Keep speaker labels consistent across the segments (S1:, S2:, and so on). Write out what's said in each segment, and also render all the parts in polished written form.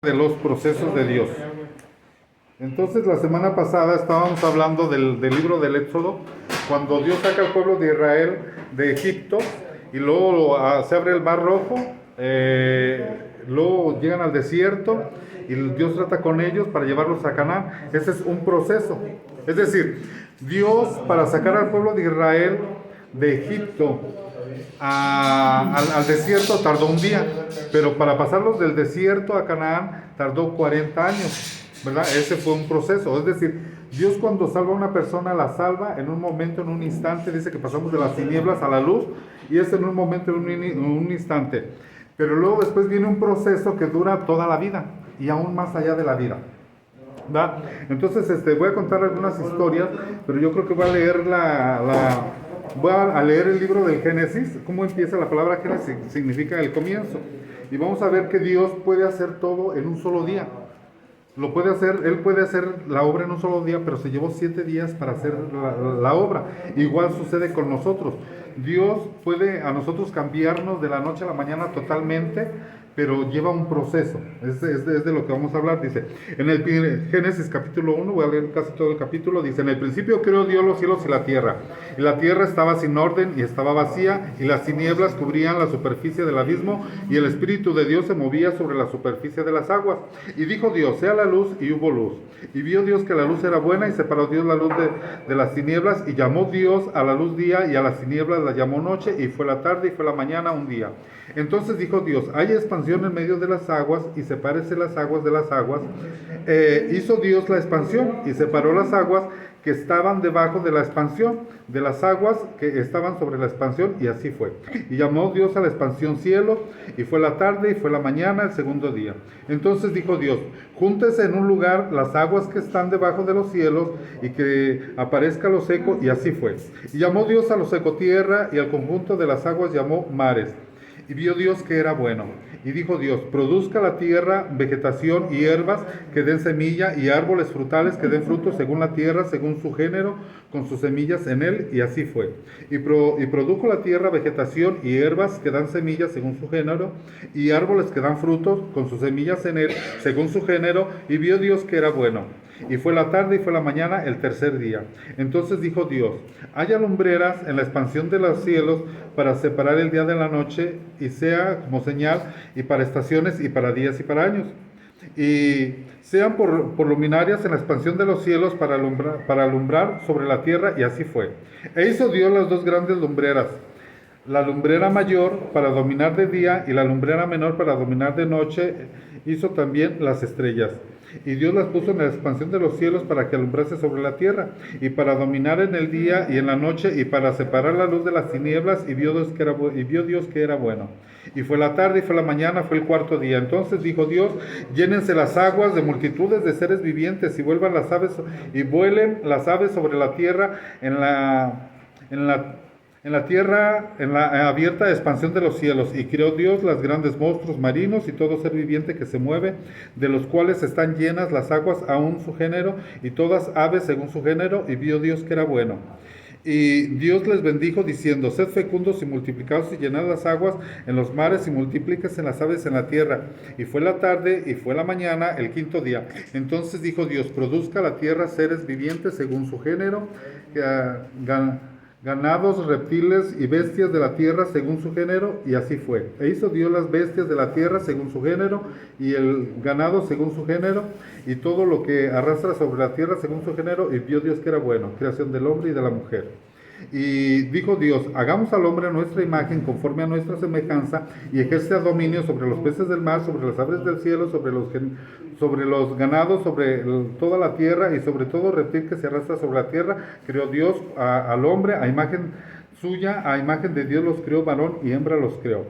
S1: De los procesos de Dios. Entonces, la semana pasada estábamos hablando del libro del Éxodo, cuando Dios saca al pueblo de Israel de Egipto y luego se abre el mar rojo, luego llegan al desierto y Dios trata con ellos para llevarlos a Canaán. Ese es un proceso. Es decir, Dios, para sacar al pueblo de Israel de Egipto al desierto, tardó un día, pero para pasarlos del desierto a Canaán tardó 40 años, ¿verdad? Ese fue un proceso. Es decir, Dios, cuando salva a una persona, la salva en un momento, en un instante. Dice que pasamos de las tinieblas a la luz, y es en un momento, en un instante. Pero luego después viene un proceso que dura toda la vida y aún más allá de la vida, ¿verdad? Entonces voy a contar algunas historias, pero yo creo que voy a leer voy a leer el libro del Génesis. ¿Cómo empieza la palabra Génesis? Significa el comienzo. Y vamos a ver que Dios puede hacer todo en un solo día. Lo puede hacer, Él puede hacer la obra en un solo día, pero se llevó 7 días para hacer la obra. Igual sucede con nosotros. Dios puede a nosotros cambiarnos de la noche a la mañana totalmente, pero lleva un proceso. Es de lo que vamos a hablar. Dice, en el Génesis capítulo 1, voy a leer casi todo el capítulo, dice: en el principio creó Dios los cielos y la tierra estaba sin orden y estaba vacía, y las tinieblas cubrían la superficie del abismo, y el Espíritu de Dios se movía sobre la superficie de las aguas. Y dijo Dios: sea la luz, y hubo luz. Y vio Dios que la luz era buena, y separó Dios la luz de las tinieblas, y llamó Dios a la luz día, y a las tinieblas la llamó noche, y fue la tarde y fue la mañana un día. Entonces dijo Dios: haya expansión en medio de las aguas, y sepárese las aguas de las aguas. Hizo Dios la expansión, y separó las aguas que estaban debajo de la expansión de las aguas que estaban sobre la expansión, y así fue. Y llamó Dios a la expansión cielo, y fue la tarde y fue la mañana el segundo día. Entonces dijo Dios: júntese en un lugar las aguas que están debajo de los cielos, y que aparezca lo seco, y así fue. Y llamó Dios a lo seco tierra, y al conjunto de las aguas llamó mares. Y vio Dios que era bueno. Y dijo Dios: produzca la tierra vegetación y hierbas que den semilla, y árboles frutales que den frutos según la tierra, según su género, con sus semillas en él. Y así fue. Y produjo la tierra vegetación y hierbas que dan semillas según su género, y árboles que dan frutos con sus semillas en él, según su género. Y vio Dios que era bueno. Y fue la tarde y fue la mañana el tercer día. Entonces dijo Dios: haya lumbreras en la expansión de los cielos para separar el día de la noche, y sea como señal, y para estaciones, y para días, y para años. Y sean por luminarias en la expansión de los cielos para alumbrar sobre la tierra, y así fue. E hizo Dios las 2 grandes lumbreras, la lumbrera mayor para dominar de día, y la lumbrera menor para dominar de noche. Hizo también las estrellas. Y Dios las puso en la expansión de los cielos para que alumbrase sobre la tierra, y para dominar en el día y en la noche, y para separar la luz de las tinieblas. Y vio Dios que era bueno. Y fue la tarde y fue la mañana, fue el cuarto día. Entonces dijo Dios: llénense las aguas de multitudes de seres vivientes, y vuelvan las aves, y vuelen las aves sobre la tierra en la tierra, en la abierta expansión de los cielos. Y creó Dios los grandes monstruos marinos y todo ser viviente que se mueve, de los cuales están llenas las aguas aún su género, y todas aves según su género. Y vio Dios que era bueno. Y Dios les bendijo diciendo: sed fecundos y multiplicados, y llenad las aguas en los mares, y multiplíquense las aves en la tierra. Y fue la tarde y fue la mañana el quinto día. Entonces dijo Dios: produzca la tierra seres vivientes según su género, ganados, reptiles y bestias de la tierra según su género. Y así fue. E hizo Dios las bestias de la tierra según su género, y el ganado según su género, y todo lo que arrastra sobre la tierra según su género. Y vio Dios que era bueno. Creación del hombre y de la mujer. Y dijo Dios: hagamos al hombre a nuestra imagen, conforme a nuestra semejanza, y ejerce dominio sobre los peces del mar, sobre las aves del cielo, sobre los ganados, sobre toda la tierra, y sobre todo reptil que se arrastra sobre la tierra. Creó Dios al hombre a imagen suya, a imagen de Dios los creó, varón y hembra los creó.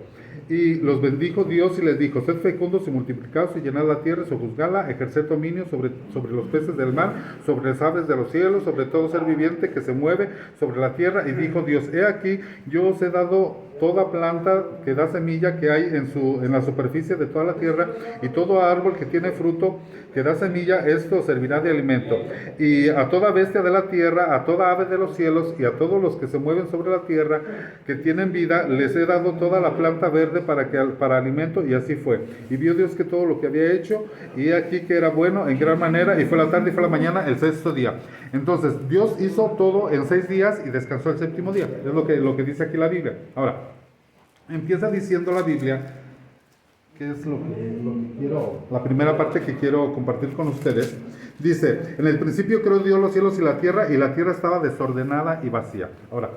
S1: Y los bendijo Dios y les dijo: sed fecundos y multiplicados, y llenad la tierra y sojuzgadla, ejerced dominio sobre los peces del mar, sobre las aves de los cielos, sobre todo ser viviente que se mueve sobre la tierra. Y dijo Dios: he aquí, yo os he dado toda planta que da semilla que hay en la superficie de toda la tierra, y todo árbol que tiene fruto que da semilla, esto servirá de alimento. Y a toda bestia de la tierra, a toda ave de los cielos, y a todos los que se mueven sobre la tierra, que tienen vida, les he dado toda la planta verde para alimento. Y así fue. Y vio Dios que todo lo que había hecho, y aquí que era bueno en gran manera, y fue la tarde y fue la mañana, el sexto día. Entonces, Dios hizo todo en 6 días y descansó el séptimo día. Es lo que dice aquí la Biblia. Ahora, empieza diciendo la Biblia, que es lo que quiero, la primera parte que quiero compartir con ustedes. Dice, en el principio creó Dios los cielos y la tierra estaba desordenada y vacía. Ahora,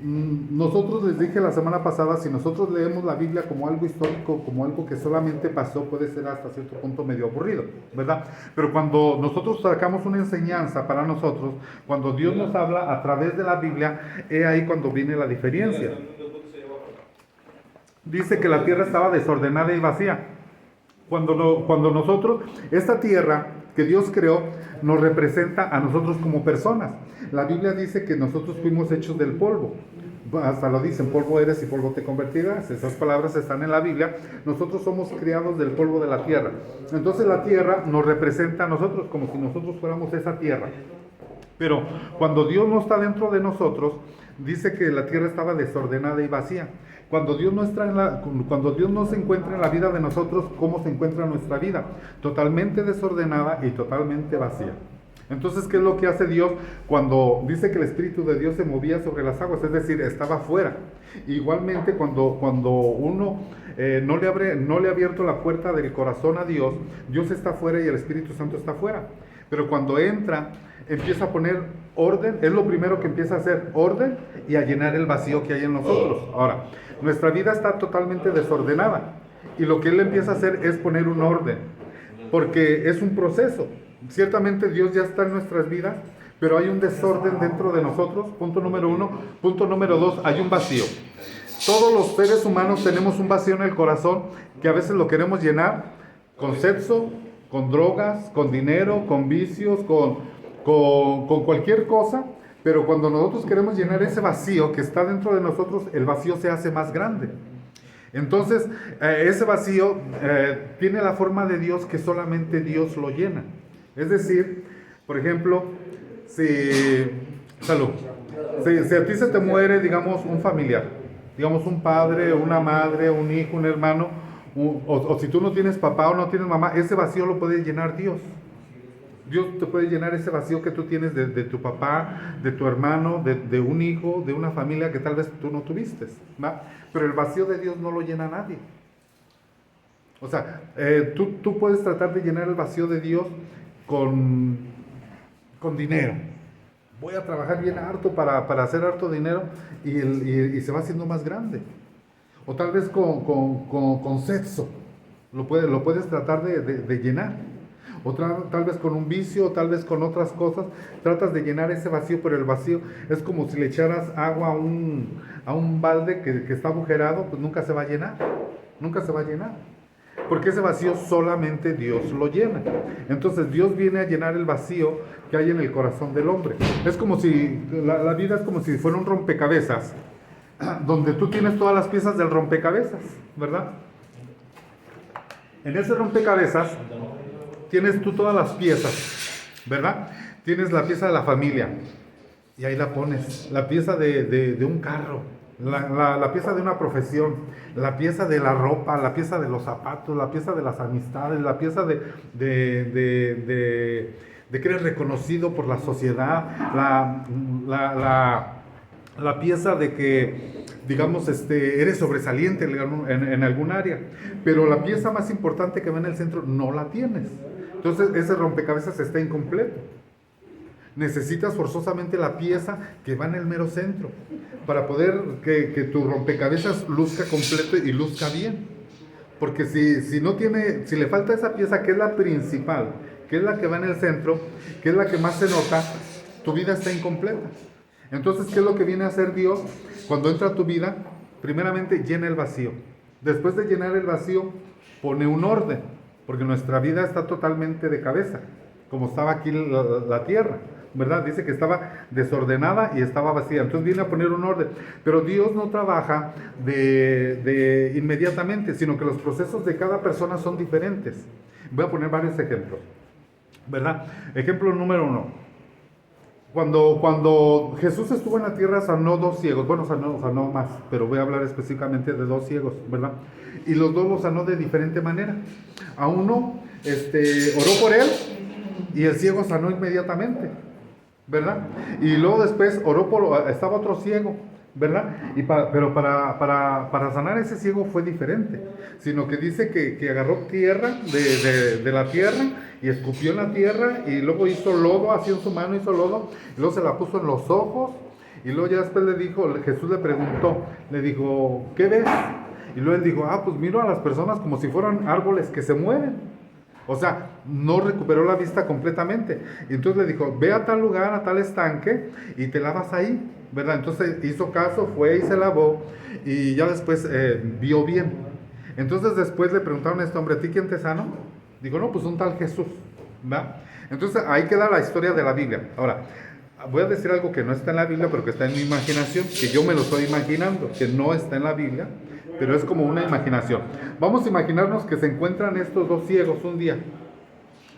S1: nosotros les dije la semana pasada, si nosotros leemos la Biblia como algo histórico, como algo que solamente pasó, puede ser hasta cierto punto medio aburrido, ¿verdad? Pero cuando nosotros sacamos una enseñanza para nosotros, cuando Dios nos habla a través de la Biblia, es ahí cuando viene la diferencia. Dice que la tierra estaba desordenada y vacía. Cuando nosotros, esta tierra que Dios creó, nos representa a nosotros como personas. La Biblia dice que nosotros fuimos hechos del polvo. Hasta lo dicen, polvo eres y polvo te convertirás. Esas palabras están en la Biblia. Nosotros somos criados del polvo de la tierra. Entonces la tierra nos representa a nosotros como si nosotros fuéramos esa tierra. Pero cuando Dios no está dentro de nosotros, dice que la tierra estaba desordenada y vacía. Cuando Dios no se encuentra en la vida de nosotros, ¿cómo se encuentra nuestra vida? Totalmente desordenada y totalmente vacía. Entonces, ¿qué es lo que hace Dios cuando dice que el Espíritu de Dios se movía sobre las aguas? Es decir, estaba fuera. Igualmente, cuando uno no le ha abierto la puerta del corazón a Dios, Dios está fuera y el Espíritu Santo está fuera. Pero cuando entra, empieza a poner orden, es lo primero que empieza a hacer, orden, y a llenar el vacío que hay en nosotros. Ahora, nuestra vida está totalmente desordenada, y lo que Él empieza a hacer es poner un orden, porque es un proceso. Ciertamente Dios ya está en nuestras vidas, pero hay un desorden dentro de nosotros, punto número 1. Punto número 2, hay un vacío. Todos los seres humanos tenemos un vacío en el corazón, que a veces lo queremos llenar con sexo, con drogas, con dinero, con vicios, con cualquier cosa, pero cuando nosotros queremos llenar ese vacío que está dentro de nosotros, el vacío se hace más grande. Entonces, ese vacío tiene la forma de Dios, que solamente Dios lo llena. Es decir, por ejemplo, si a ti se te muere, digamos, un familiar, digamos un padre, una madre, un hijo, un hermano, o si tú no tienes papá o no tienes mamá, ese vacío lo puede llenar Dios. Dios te puede llenar ese vacío que tú tienes de tu papá, de tu hermano, de un hijo, de una familia que tal vez tú no tuviste, ¿va? Pero el vacío de Dios no lo llena nadie. O sea, tú puedes tratar de llenar el vacío de Dios con dinero. Voy a trabajar bien harto para hacer harto dinero, y se va haciendo más grande. O tal vez con sexo, lo puedes tratar de llenar. O tal vez con un vicio, o tal vez con otras cosas, tratas de llenar ese vacío, pero el vacío es como si le echaras agua a un balde que está agujerado, pues nunca se va a llenar, nunca se va a llenar, porque ese vacío solamente Dios lo llena. Entonces Dios viene a llenar el vacío que hay en el corazón del hombre. Es como si, la vida es como si fuera un rompecabezas, donde tú tienes todas las piezas del rompecabezas, ¿verdad? En ese rompecabezas tienes tú todas las piezas, ¿verdad? Tienes la pieza de la familia, y ahí la pones, la pieza de un carro, la pieza de una profesión, la pieza de la ropa, la pieza de los zapatos, la pieza de las amistades, la pieza de que eres reconocido por la sociedad, la pieza de que, digamos, eres sobresaliente en algún área, pero la pieza más importante que va en el centro no la tienes. Entonces ese rompecabezas está incompleto. Necesitas forzosamente la pieza que va en el mero centro para poder que tu rompecabezas luzca completo y luzca bien. Porque si le falta esa pieza, que es la principal, que es la que va en el centro, que es la que más se nota, tu vida está incompleta. Entonces, ¿qué es lo que viene a hacer Dios cuando entra a tu vida? Primeramente, llena el vacío. Después de llenar el vacío, pone un orden, porque nuestra vida está totalmente de cabeza, como estaba aquí la tierra. ¿verdad? Dice que estaba desordenada y estaba vacía. Entonces viene a poner un orden. Pero Dios no trabaja de inmediatamente, sino que los procesos de cada persona son diferentes. Voy a poner varios ejemplos, ¿verdad? Ejemplo número 1. Cuando Jesús estuvo en la tierra, sanó 2 ciegos. Bueno, sanó más, pero voy a hablar específicamente de 2 ciegos, ¿verdad? Y los 2 los sanó de diferente manera. A uno, oró por él y el ciego sanó inmediatamente, ¿verdad? Y luego después estaba otro ciego, ¿verdad? Pero para sanar a ese ciego fue diferente, sino que dice que agarró tierra de la tierra y escupió en la tierra y luego hizo lodo, así en su mano hizo lodo, y luego se la puso en los ojos, y luego ya después Jesús le preguntó, le dijo, ¿qué ves? Y luego él dijo, pues miro a las personas como si fueran árboles que se mueven. O sea, no recuperó la vista completamente. Y entonces le dijo, ve a tal lugar, a tal estanque, y te lavas ahí, ¿verdad? Entonces hizo caso, fue y se lavó, y ya después vio bien. Entonces después le preguntaron a este hombre, ¿a ti quién te sanó? Dijo, no, pues un tal Jesús, ¿verdad? Entonces ahí queda la historia de la Biblia. Ahora, voy a decir algo que no está en la Biblia, pero que está en mi imaginación, que yo me lo estoy imaginando, que no está en la Biblia, pero es como una imaginación. Vamos a imaginarnos que se encuentran estos 2 ciegos un día,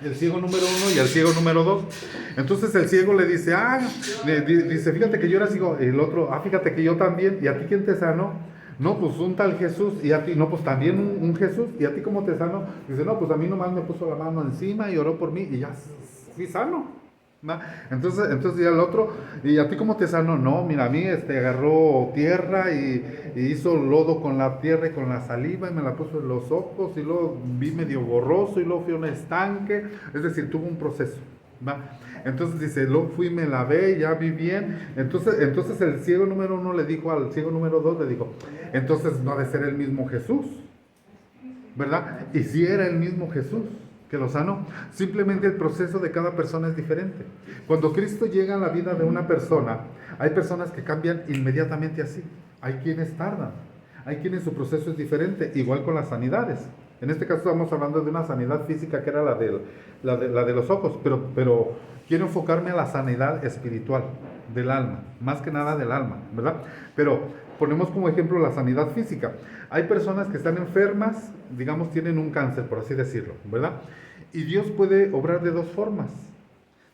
S1: el ciego número 1 y el ciego número 2. Entonces el ciego le dice, dice, fíjate que yo era ciego, el otro, fíjate que yo también, ¿y a ti quién te sanó? No, pues un tal Jesús, y a ti, no, pues también un Jesús, ¿y a ti cómo te sanó? Dice, no, pues a mí nomás me puso la mano encima y oró por mí, y ya fui sano. ¿No? Entonces ya el otro, ¿y a ti cómo te sanó? No, mira, a mí agarró tierra y hizo lodo con la tierra y con la saliva y me la puso en los ojos y luego vi medio borroso y luego fui a un estanque, es decir, tuvo un proceso, ¿no? Entonces dice, luego fui, me lavé y ya vi bien. Entonces el ciego número 1 le dijo al ciego número 2, le dijo, entonces no ha de ser el mismo Jesús, ¿verdad? Y si era el mismo Jesús que lo sanó, simplemente el proceso de cada persona es diferente. Cuando Cristo llega a la vida de una persona, hay personas que cambian inmediatamente así, hay quienes tardan, hay quienes su proceso es diferente, igual con las sanidades. En este caso estamos hablando de una sanidad física que era la de los ojos, pero quiero enfocarme a la sanidad espiritual del alma, más que nada del alma, ¿verdad? Pero ponemos como ejemplo la sanidad física. Hay personas que están enfermas, digamos, tienen un cáncer, por así decirlo, ¿verdad? Y Dios puede obrar de 2 formas.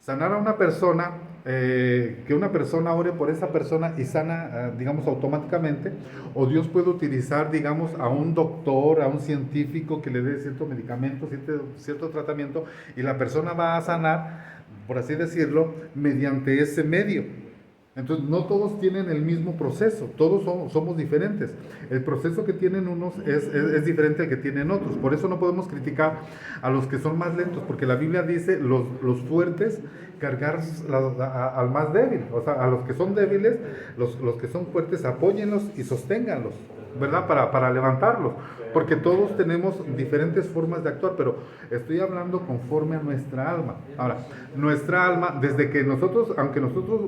S1: Sanar a una persona, que una persona ore por esa persona y sana, digamos, automáticamente, o Dios puede utilizar, digamos, a un doctor, a un científico que le dé cierto medicamento, cierto tratamiento, y la persona va a sanar, por así decirlo, mediante ese medio. Entonces, no todos tienen el mismo proceso, todos somos diferentes. El proceso que tienen unos es diferente al que tienen otros. Por eso no podemos criticar a los que son más lentos, porque la Biblia dice, los fuertes cargar al más débil. O sea, a los que son débiles, los que son fuertes, apóyenlos y sosténganlos, ¿verdad? Para levantarlos. Porque todos tenemos diferentes formas de actuar, pero estoy hablando conforme a nuestra alma. Ahora, nuestra alma, desde que nosotros, aunque nosotros,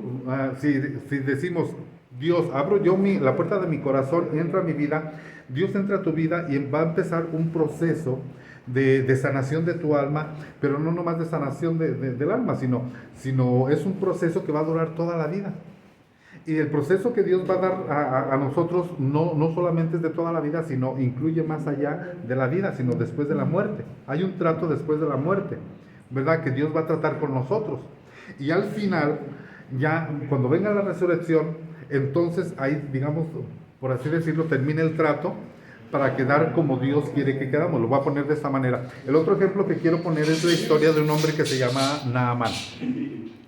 S1: si decimos, Dios, abro yo la puerta de mi corazón, entra a mi vida, Dios entra a tu vida y va a empezar un proceso de sanación de tu alma, pero no nomás de sanación del alma, sino es un proceso que va a durar toda la vida. Y el proceso que Dios va a dar a nosotros no solamente es de toda la vida, sino incluye más allá de la vida, sino después de la muerte. Hay un trato después de la muerte, ¿verdad? Que Dios va a tratar con nosotros. Y al final, ya cuando venga la resurrección, entonces ahí, digamos, por así decirlo, termina el trato para quedar como Dios quiere que quedamos. Lo voy a poner de esta manera. El otro ejemplo que quiero poner es la historia de un hombre que se llama Naamán,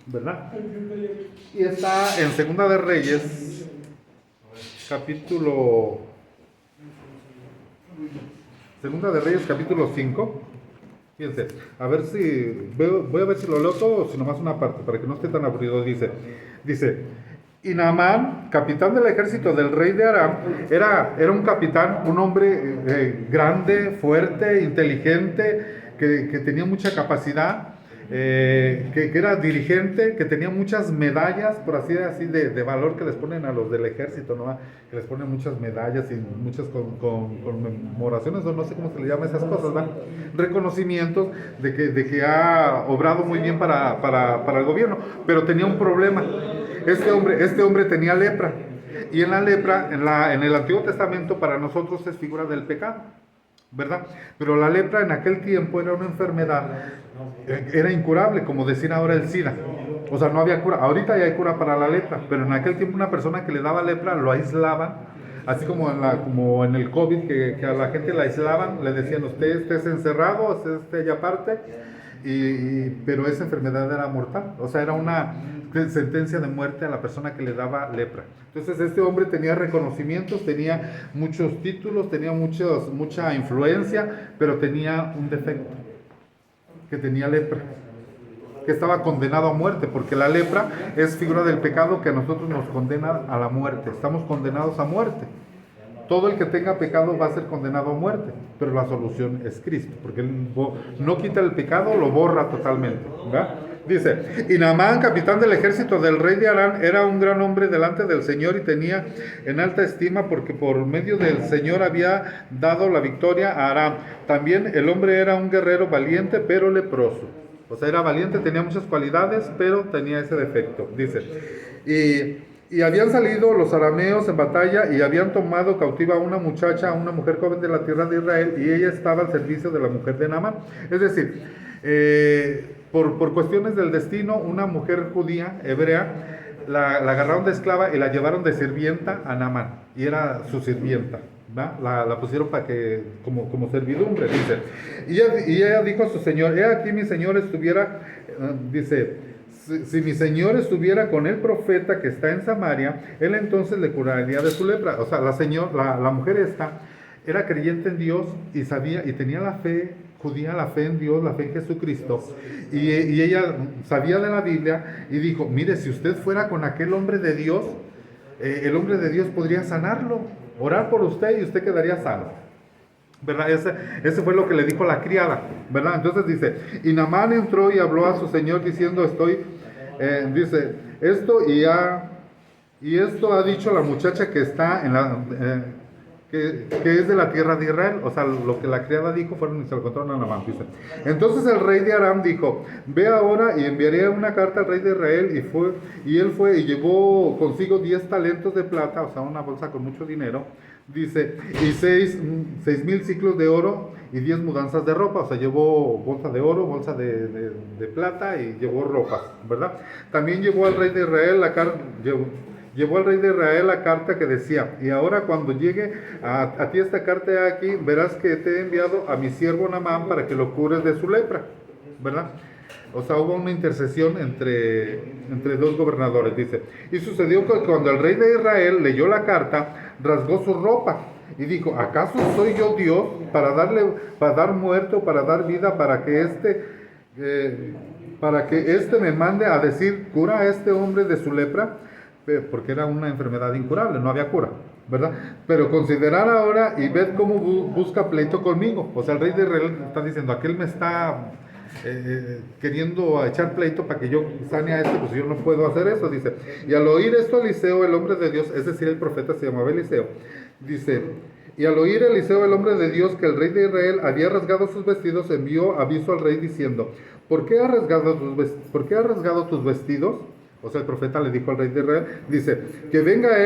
S1: ¿verdad? Y está en Segunda de Reyes, capítulo 5. Fíjense, a ver si voy a ver si lo leo todo o si nomás una parte, para que no esté tan aburrido. Dice, y Naamán, capitán del ejército del rey de Aram, era un capitán, un hombre grande, fuerte, inteligente, que tenía mucha capacidad. que era dirigente, que tenía muchas medallas, por así de valor que les ponen a los del ejército, ¿no? Que les ponen muchas medallas y muchas conmemoraciones, o no sé cómo se le llama esas cosas, ¿verdad? Reconocimientos de que ha obrado muy bien para el gobierno, pero tenía un problema. Este hombre tenía lepra, y en la lepra, en el Antiguo Testamento, para nosotros es figura del pecado, ¿verdad? Pero la lepra en aquel tiempo era una enfermedad, era incurable, como decir ahora el SIDA. O sea, no había cura. Ahorita ya hay cura para la lepra, pero en aquel tiempo una persona que le daba lepra lo aislaban, así como en el COVID, que a la gente la aislaban, le decían, usted esté encerrado, usted esté allá aparte, pero esa enfermedad era mortal, o sea, era una sentencia de muerte a la persona que le daba lepra. Entonces este hombre tenía reconocimientos, tenía muchos títulos, tenía mucha influencia, pero tenía un defecto, que tenía lepra, que estaba condenado a muerte, porque la lepra es figura del pecado que a nosotros nos condena a la muerte, estamos condenados a muerte. Todo el que tenga pecado va a ser condenado a muerte, pero la solución es Cristo, porque Él no quita el pecado, lo borra totalmente, ¿verdad? Dice, y Naamán, capitán del ejército del rey de Aram, era un gran hombre delante del Señor y tenía en alta estima porque por medio del Señor había dado la victoria a Aram. También el hombre era un guerrero valiente, pero leproso. O sea, era valiente, tenía muchas cualidades, pero tenía ese defecto. Dice, y habían salido los arameos en batalla y habían tomado cautiva a una muchacha, a una mujer joven de la tierra de Israel, y ella estaba al servicio de la mujer de Naamán. Es decir, por cuestiones del destino, una mujer judía, hebrea, la agarraron de esclava y la llevaron de sirvienta a Naamán, y era su sirvienta. La pusieron para que como servidumbre, dice. Y ella dijo a su señor, he aquí mi señor estuviera, dice, si mi señor estuviera con el profeta que está en Samaria, él entonces le curaría de su lepra. O sea, la mujer esta era creyente en Dios y sabía y tenía la fe judía, la fe en Dios, la fe en Jesucristo, y ella sabía de la Biblia y dijo, mire, si usted fuera con aquel hombre de Dios, el hombre de Dios podría sanarlo, orar por usted y usted quedaría sano, ¿verdad? Ese fue lo que le dijo la criada, ¿verdad? Entonces dice, y Naamán entró y habló a su señor diciendo, dice, esto ha dicho la muchacha que está en la... que es de la tierra de Israel. O sea, lo que la criada dijo fueron y se lo contaron a Naamán, dice. Entonces el rey de Aram dijo, ve ahora y enviaré una carta al rey de Israel, y él fue y llevó consigo 10 talentos de plata, o sea, una bolsa con mucho dinero, dice, y 6,000 ciclos de oro y 10 mudanzas de ropa. O sea, llevó bolsa de oro, bolsa de plata y llevó ropas, ¿verdad? También llevó al rey de Israel llevó al rey de Israel la carta que decía, y ahora cuando llegue a ti esta carta aquí, verás que te he enviado a mi siervo Naamán para que lo cures de su lepra, ¿verdad? O sea, hubo una intercesión entre dos gobernadores, dice. Y sucedió que cuando el rey de Israel leyó la carta, rasgó su ropa y dijo, ¿acaso soy yo Dios para dar muerte o para dar vida, para que este me mande a decir, cura a este hombre de su lepra? Porque era una enfermedad incurable, no había cura, ¿verdad? Pero considerad ahora y ved cómo busca pleito conmigo. O sea, el rey de Israel está diciendo, aquel me está queriendo echar pleito para que yo sane a este, pues yo no puedo hacer eso, dice. Y al oír esto Eliseo, el hombre de Dios, es decir, el profeta se llamaba Eliseo, dice, y al oír Eliseo, el hombre de Dios, que el rey de Israel había rasgado sus vestidos, envió aviso al rey diciendo, ¿por qué has rasgado tus vestidos? O sea, el profeta le dijo al rey de Israel, dice, que venga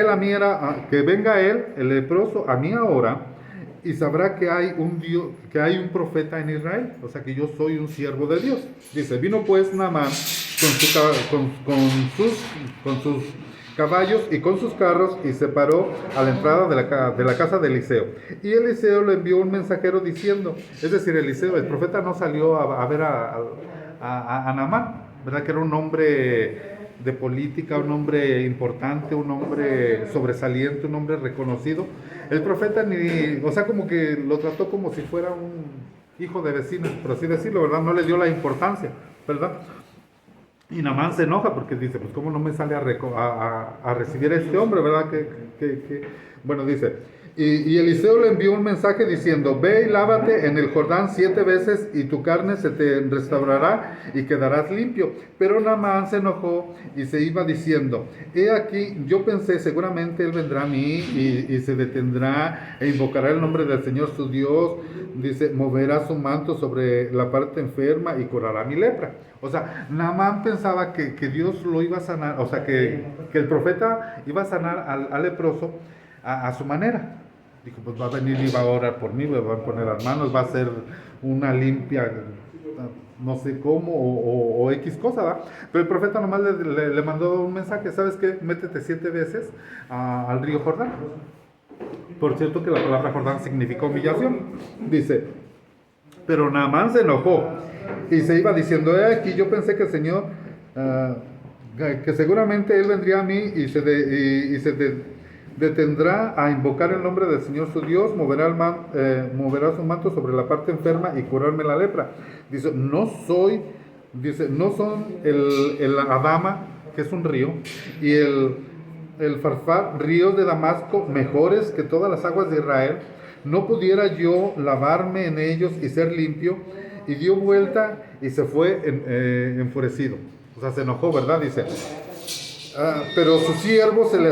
S1: él, el leproso, a mí ahora, y sabrá que hay un profeta en Israel. O sea, que yo soy un siervo de Dios. Dice, vino pues Naamán con sus caballos y con sus carros, y se paró a la entrada de la casa de Eliseo. Y Eliseo le envió un mensajero diciendo, es decir, el profeta no salió a ver a Naamán, ¿verdad? Que era un hombre de política, un hombre importante, un hombre sobresaliente, un hombre reconocido. El profeta o sea, como que lo trató como si fuera un hijo de vecina, por así decirlo, ¿verdad? No le dio la importancia, ¿verdad? Y Naamán se enoja porque dice, pues cómo no me sale a recibir a este hombre, ¿verdad? Bueno, dice, Y Eliseo le envió un mensaje diciendo: ve y lávate en el Jordán 7 veces y tu carne se te restaurará y quedarás limpio. Pero Naamán se enojó y se iba diciendo: he aquí, yo pensé, seguramente él vendrá a mí y se detendrá e invocará el nombre del Señor su Dios. Dice: moverá su manto sobre la parte enferma y curará mi lepra. O sea, Naamán pensaba que Dios lo iba a sanar, o sea, que el profeta iba a sanar al leproso a su manera. Dijo: pues va a venir y va a orar por mí, me va a poner las manos, va a hacer una limpia, no sé cómo, o X cosa, ¿va? Pero el profeta nomás le mandó un mensaje: ¿sabes qué? Métete 7 veces al río Jordán. Por cierto que la palabra Jordán significa humillación. Dice: pero Naamán se enojó y se iba diciendo: aquí yo pensé que el Señor, que seguramente él vendría a mí y se detendrá a invocar el nombre del Señor su Dios, moverá su manto sobre la parte enferma y curarme la lepra. Dice: no son el Adama, que es un río, y el Farfar, ríos de Damasco, mejores que todas las aguas de Israel. No pudiera yo lavarme en ellos y ser limpio. Y dio vuelta y se fue enfurecido. O sea, se enojó, ¿verdad? Dice: pero sus siervos se le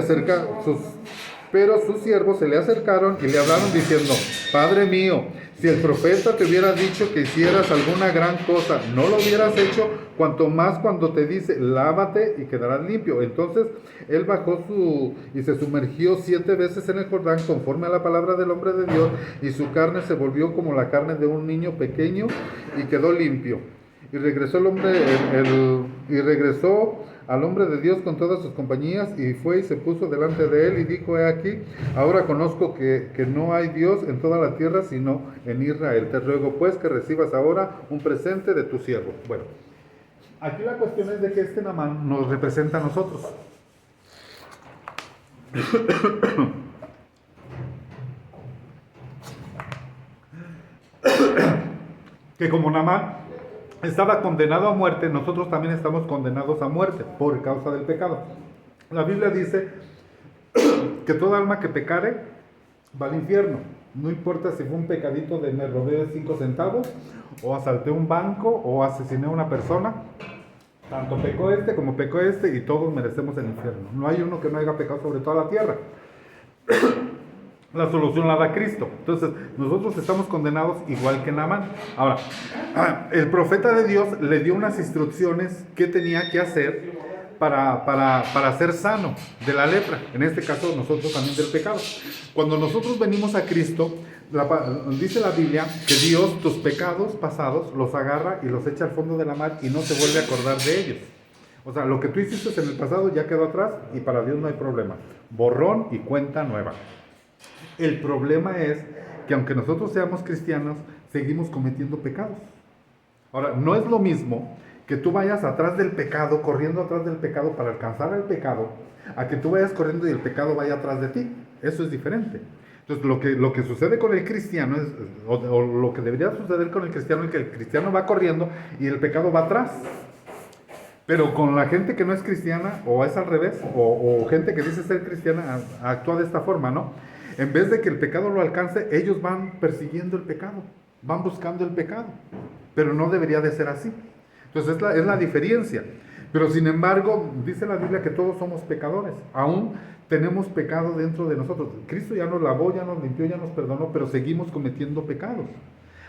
S1: acercaron y le hablaron diciendo: Padre mío, si el profeta te hubiera dicho que hicieras alguna gran cosa, no lo hubieras hecho, cuanto más cuando te dice: lávate y quedarás limpio. Entonces él bajó y se sumergió 7 veces en el Jordán, conforme a la palabra del hombre de Dios, y su carne se volvió como la carne de un niño pequeño, y quedó limpio. Y regresó al hombre de Dios con todas sus compañías, y fue y se puso delante de él y dijo: he aquí, ahora conozco que no hay Dios en toda la tierra sino en Israel. Te ruego pues que recibas ahora un presente de tu siervo. Bueno, aquí la cuestión es de que este Naamán nos representa a nosotros. Que como Naamán estaba condenado a muerte, nosotros también estamos condenados a muerte por causa del pecado. La Biblia dice que toda alma que pecare va al infierno. No importa si fue un pecadito de me robé 5 centavos, o asalté un banco, o asesiné a una persona. Tanto pecó este como pecó este, y todos merecemos el infierno. No hay uno que no haya pecado sobre toda la tierra. La solución la da Cristo. Entonces, nosotros estamos condenados igual que Naamán. Ahora, el profeta de Dios le dio unas instrucciones que tenía que hacer para ser sano de la lepra. En este caso, nosotros también del pecado. Cuando nosotros venimos a Cristo, dice la Biblia que Dios tus pecados pasados los agarra y los echa al fondo de la mar y no se vuelve a acordar de ellos. O sea, lo que tú hiciste en el pasado ya quedó atrás y para Dios no hay problema. Borrón y cuenta nueva. El problema es que aunque nosotros seamos cristianos, seguimos cometiendo pecados. Ahora, no es lo mismo que tú vayas atrás del pecado, corriendo atrás del pecado para alcanzar el pecado, a que tú vayas corriendo y el pecado vaya atrás de ti. Eso es diferente. Entonces, lo que sucede con el cristiano, o lo que debería suceder con el cristiano, es que el cristiano va corriendo y el pecado va atrás. Pero con la gente que no es cristiana, o es al revés, o gente que dice ser cristiana, actúa de esta forma, ¿no? En vez de que el pecado lo alcance, ellos van persiguiendo el pecado, van buscando el pecado. Pero no debería de ser así. Entonces es la diferencia. Pero sin embargo, dice la Biblia que todos somos pecadores. Aún tenemos pecado dentro de nosotros. Cristo ya nos lavó, ya nos limpió, ya nos perdonó, pero seguimos cometiendo pecados.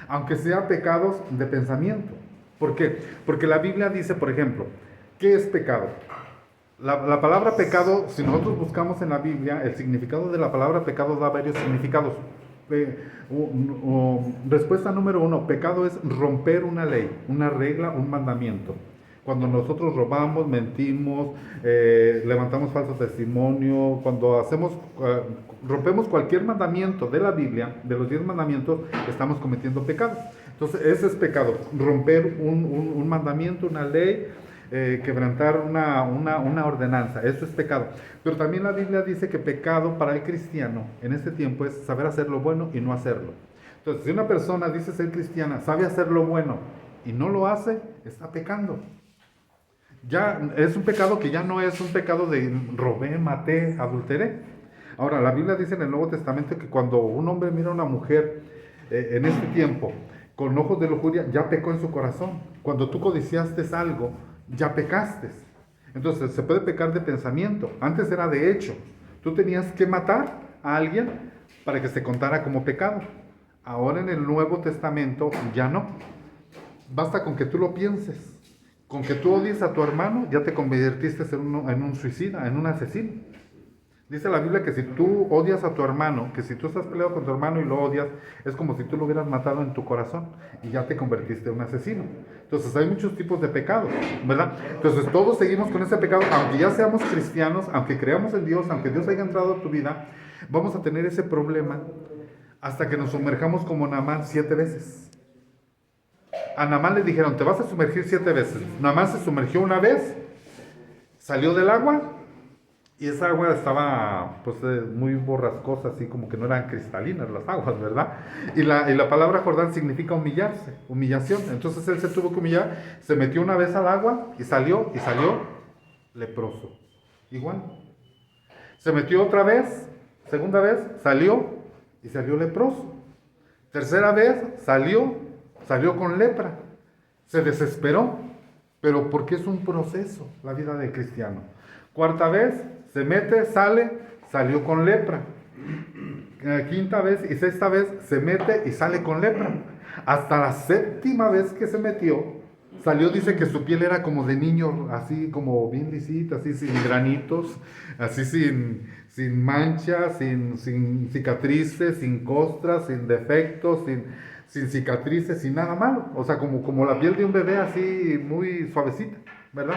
S1: Aunque sean pecados de pensamiento. ¿Por qué? Porque la Biblia dice, por ejemplo, ¿qué es pecado? La palabra pecado, si nosotros buscamos en la Biblia, el significado de la palabra pecado da varios significados. Respuesta número 1, pecado es romper una ley, una regla, un mandamiento. Cuando nosotros robamos, mentimos, levantamos falso testimonio, cuando rompemos cualquier mandamiento de la Biblia, de los 10 mandamientos, estamos cometiendo pecado. Entonces ese es pecado, romper un mandamiento, una ley, quebrantar una ordenanza. Eso es pecado. Pero también la Biblia dice que pecado para el cristiano en este tiempo es saber hacer lo bueno y no hacerlo. Entonces, si una persona dice ser cristiana, sabe hacer lo bueno y no lo hace, está pecando. Ya es un pecado que ya no es un pecado de robé, maté, adulteré. Ahora, la Biblia dice en el Nuevo Testamento que cuando un hombre mira a una mujer en este tiempo con ojos de lujuria, ya pecó en su corazón. Cuando tú codiciaste algo, ya pecaste. Entonces, se puede pecar de pensamiento. Antes era de hecho. Tú tenías que matar a alguien para que se contara como pecado. Ahora en el Nuevo Testamento ya no. Basta con que tú lo pienses. Con que tú odies a tu hermano, ya te convertiste en un suicida, en un asesino. Dice la Biblia que si tú odias a tu hermano, que si tú estás peleado con tu hermano y lo odias, es como si tú lo hubieras matado en tu corazón y ya te convertiste en un asesino. Entonces hay muchos tipos de pecados, ¿verdad? Entonces todos seguimos con ese pecado, aunque ya seamos cristianos, aunque creamos en Dios, aunque Dios haya entrado a tu vida, vamos a tener ese problema hasta que nos sumerjamos como Naamán 7 veces. A Naamán le dijeron, te vas a sumergir 7 veces. Naamán se sumergió una vez, salió del agua. Y esa agua estaba pues muy borrascosa, así como que no eran cristalinas las aguas, ¿verdad? Y la palabra Jordán significa humillarse, humillación. Entonces él se tuvo que humillar, se metió una vez al agua y salió leproso. Igual. Se metió otra vez, segunda vez, salió leproso. Tercera vez, salió con lepra. Se desesperó, pero porque es un proceso la vida del cristiano. Cuarta vez, se mete, salió con lepra. Quinta vez y sexta vez se mete y sale con lepra. Hasta la séptima vez que se metió, salió, dice que su piel era como de niño, así como bien lisita, así sin granitos, así sin manchas, sin cicatrices, sin costras, sin defectos, sin cicatrices, sin nada malo. O sea, como la piel de un bebé así muy suavecita, ¿verdad?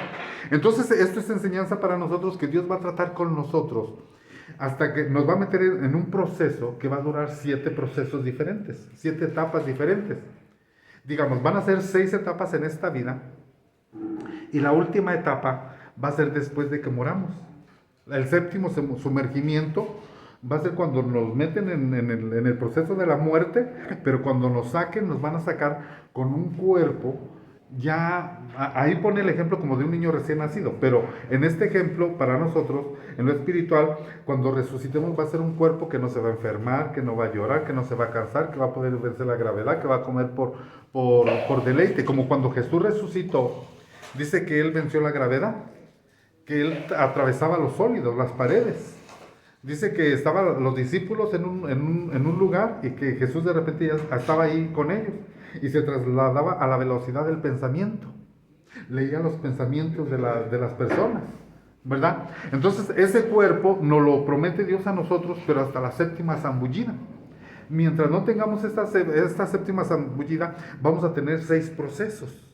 S1: Entonces, esto es enseñanza para nosotros que Dios va a tratar con nosotros hasta que nos va a meter en un proceso que va a durar 7 procesos diferentes, 7 etapas diferentes. Digamos, van a ser 6 etapas en esta vida y la última etapa va a ser después de que moramos. El séptimo sumergimiento va a ser cuando nos meten en el proceso de la muerte, pero cuando nos saquen, nos van a sacar con un cuerpo. Ya, ahí pone el ejemplo como de un niño recién nacido, pero en este ejemplo, para nosotros, en lo espiritual, cuando resucitemos va a ser un cuerpo que no se va a enfermar, que no va a llorar, que no se va a cansar, que va a poder vencer la gravedad, que va a comer por deleite, como cuando Jesús resucitó, dice que Él venció la gravedad, que Él atravesaba los sólidos, las paredes. Dice que estaban los discípulos en un lugar y que Jesús de repente ya estaba ahí con ellos y se trasladaba a la velocidad del pensamiento. Leía los pensamientos de las personas, ¿verdad? Entonces ese cuerpo nos lo promete Dios a nosotros, pero hasta la séptima zambullida. Mientras no tengamos esta séptima zambullida, vamos a tener 6 procesos.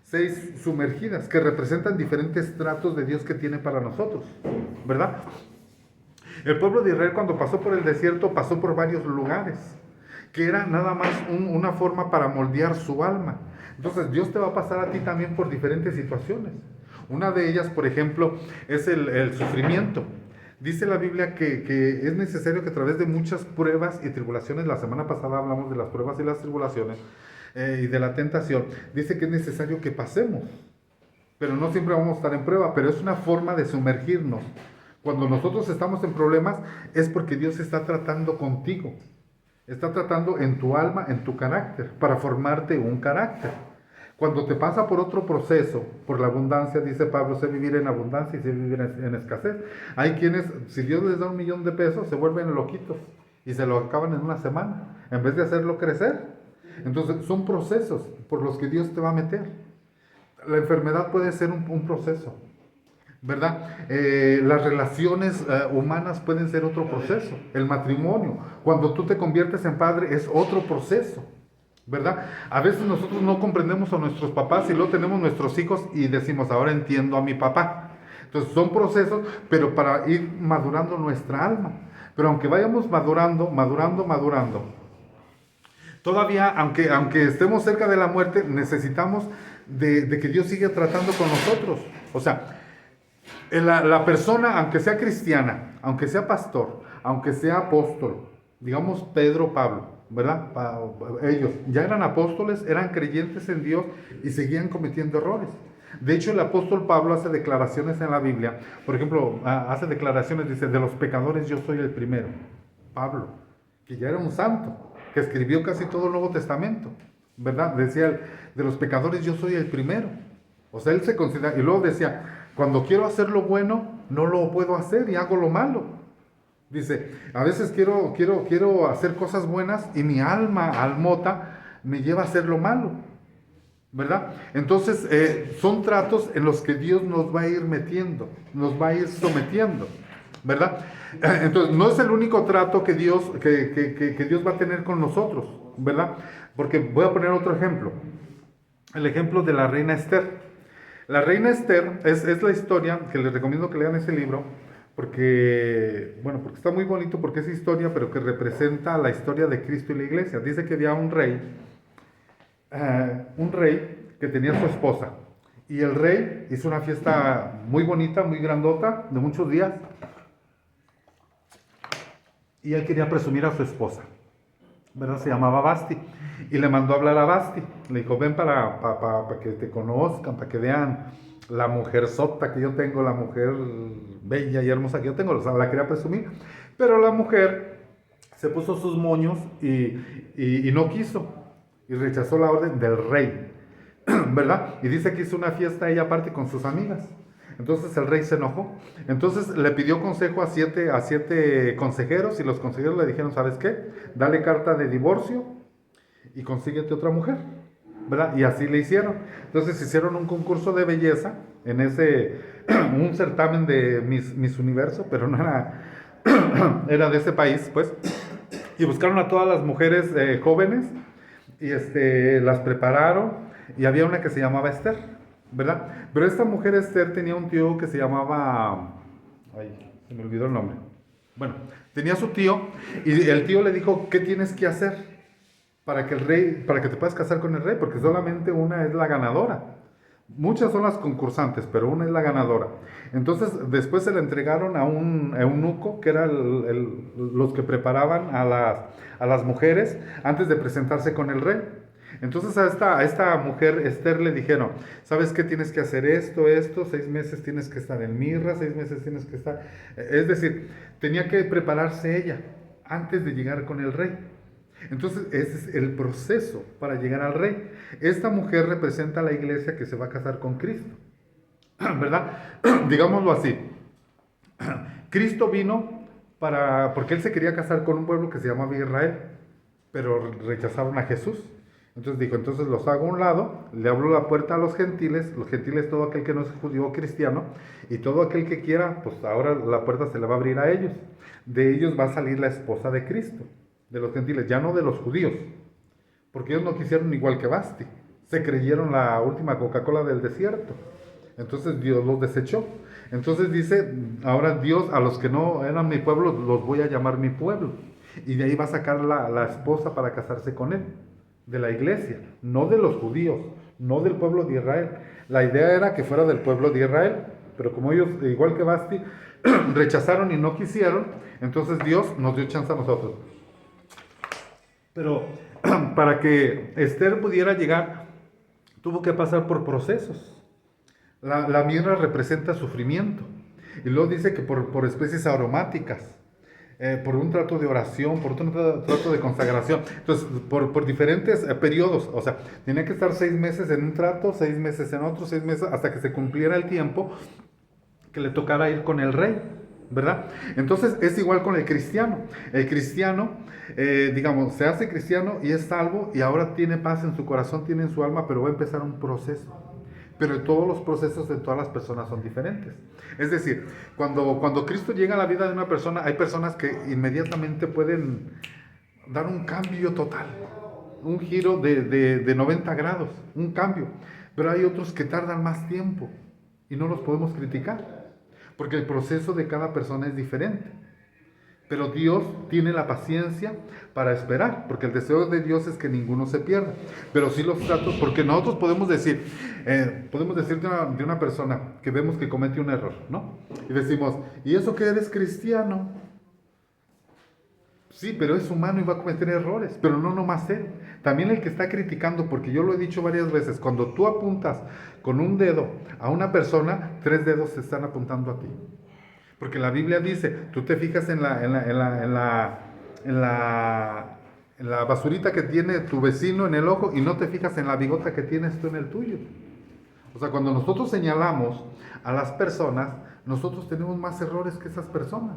S1: 6 sumergidas que representan diferentes tratos de Dios que tiene para nosotros, ¿verdad? El pueblo de Israel cuando pasó por el desierto pasó por varios lugares, que era nada más una forma para moldear su alma. Entonces Dios te va a pasar a ti también por diferentes situaciones. Una de ellas, por ejemplo, es el sufrimiento. Dice la Biblia que es necesario que a través de muchas pruebas y tribulaciones, la semana pasada hablamos de las pruebas y las tribulaciones y de la tentación, dice que es necesario que pasemos, pero no siempre vamos a estar en prueba, pero es una forma de sumergirnos. Cuando nosotros estamos en problemas es porque Dios está tratando contigo, está tratando en tu alma, en tu carácter, para formarte un carácter. Cuando te pasa por otro proceso, por la abundancia, dice Pablo, sé vivir en abundancia y sé vivir en escasez. Hay quienes, si Dios les da $1,000,000, se vuelven loquitos y se lo acaban en una semana, en vez de hacerlo crecer. Entonces son procesos por los que Dios te va a meter. La enfermedad puede ser un proceso, ¿verdad? Las relaciones humanas pueden ser otro proceso. El matrimonio, cuando tú te conviertes en padre, es otro proceso, ¿verdad? A veces nosotros no comprendemos a nuestros papás y luego tenemos nuestros hijos y decimos, ahora entiendo a mi papá. Entonces son procesos, pero para ir madurando nuestra alma. Pero aunque vayamos madurando, todavía, aunque estemos cerca de la muerte, necesitamos de que Dios siga tratando con nosotros. O sea, la persona, aunque sea cristiana, aunque sea pastor, aunque sea apóstol, digamos Pedro, Pablo, ¿verdad? Ellos ya eran apóstoles, eran creyentes en Dios y seguían cometiendo errores. De hecho, el apóstol Pablo hace declaraciones en la Biblia. Por ejemplo, hace declaraciones, dice, de los pecadores yo soy el primero. Pablo, que ya era un santo, que escribió casi todo el Nuevo Testamento, ¿verdad? Decía, de los pecadores yo soy el primero. O sea, él se considera, y luego decía, cuando quiero hacer lo bueno, no lo puedo hacer y hago lo malo. Dice, a veces quiero hacer cosas buenas y mi almota, me lleva a hacer lo malo, ¿verdad? Entonces, son tratos en los que Dios nos va a ir metiendo, nos va a ir sometiendo, ¿verdad? Entonces, no es el único trato que Dios va a tener con nosotros, ¿verdad? Porque voy a poner otro ejemplo, el ejemplo de la reina Esther. La reina Esther es la historia que les recomiendo que lean ese libro, porque está muy bonito, porque es historia, pero que representa la historia de Cristo y la iglesia. Dice que había un rey que tenía su esposa, y el rey hizo una fiesta muy bonita, muy grandota, de muchos días, y él quería presumir a su esposa, ¿verdad? Se llamaba Basti, y le mandó a hablar a Basti, le dijo, ven para que te conozcan, para que vean la mujer sota que yo tengo, la mujer bella y hermosa que yo tengo, o sea, la quería presumir, pero la mujer se puso sus moños y no quiso, y rechazó la orden del rey, ¿verdad? Y dice que hizo una fiesta ella aparte con sus amigas. Entonces el rey se enojó. Entonces le pidió consejo a siete consejeros, y los consejeros le dijeron, ¿sabes qué? Dale carta de divorcio y consíguete otra mujer, ¿verdad? Y así le hicieron. Entonces hicieron un concurso de belleza en un certamen de Miss Universo, pero no era, era de ese país, pues. Y buscaron a todas las mujeres jóvenes y las prepararon, y había una que se llamaba Esther, ¿verdad? Pero esta mujer Esther tenía un tío que se llamaba, ay, se me olvidó el nombre. Bueno, tenía su tío, y el tío le dijo, ¿qué tienes que hacer para que te puedas casar con el rey? Porque solamente una es la ganadora. Muchas son las concursantes, pero una es la ganadora. Entonces, después se le entregaron a un eunuco, que era los que preparaban a las mujeres antes de presentarse con el rey. Entonces a esta mujer Esther le dijeron, ¿sabes qué? Tienes que hacer esto, 6 meses tienes que estar en mirra, 6 meses tienes que estar... Es decir, tenía que prepararse ella antes de llegar con el rey. Entonces ese es el proceso para llegar al rey. Esta mujer representa a la iglesia que se va a casar con Cristo, ¿verdad? Digámoslo así. Cristo vino porque él se quería casar con un pueblo que se llamaba Israel, pero rechazaron a Jesús. Entonces dijo, entonces los hago a un lado, le abro la puerta a los gentiles todo aquel que no es judío o cristiano, y todo aquel que quiera, pues ahora la puerta se le va a abrir a ellos. De ellos va a salir la esposa de Cristo, de los gentiles, ya no de los judíos, porque ellos no quisieron igual que Basti, se creyeron la última Coca-Cola del desierto, entonces Dios los desechó. Entonces dice, ahora Dios, a los que no eran mi pueblo, los voy a llamar mi pueblo, y de ahí va a sacar la esposa para casarse con él, de la iglesia, no de los judíos, no del pueblo de Israel. La idea era que fuera del pueblo de Israel, pero como ellos, igual que Basti, rechazaron y no quisieron, entonces Dios nos dio chance a nosotros. Pero para que Esther pudiera llegar, tuvo que pasar por procesos. La mirra representa sufrimiento, y luego dice que por especies aromáticas, por un trato de oración, por un trato de consagración. Entonces, por diferentes periodos, o sea, tenía que estar 6 meses en un trato, 6 meses en otro, 6 meses, hasta que se cumpliera el tiempo que le tocara ir con el rey, ¿verdad? Entonces, es igual con el cristiano. El cristiano, digamos, se hace cristiano y es salvo, y ahora tiene paz en su corazón, tiene en su alma, pero va a empezar un proceso. Pero todos los procesos de todas las personas son diferentes. Es decir, cuando Cristo llega a la vida de una persona, hay personas que inmediatamente pueden dar un cambio total, un giro de 90 grados, un cambio. Pero hay otros que tardan más tiempo y no los podemos criticar, porque el proceso de cada persona es diferente. Pero Dios tiene la paciencia para esperar, porque el deseo de Dios es que ninguno se pierda. Pero sí los tratos, porque nosotros podemos decir de una persona que vemos que comete un error, ¿no? Y decimos, ¿y eso que eres cristiano? Sí, pero es humano y va a cometer errores, pero no nomás él. También el que está criticando, porque yo lo he dicho varias veces, cuando tú apuntas con un dedo a una persona, 3 dedos se están apuntando a ti. Porque la Biblia dice, tú te fijas en la, en la basurita que tiene tu vecino en el ojo y no te fijas en la bigota que tienes tú en el tuyo. O sea, cuando nosotros señalamos a las personas, nosotros tenemos más errores que esas personas.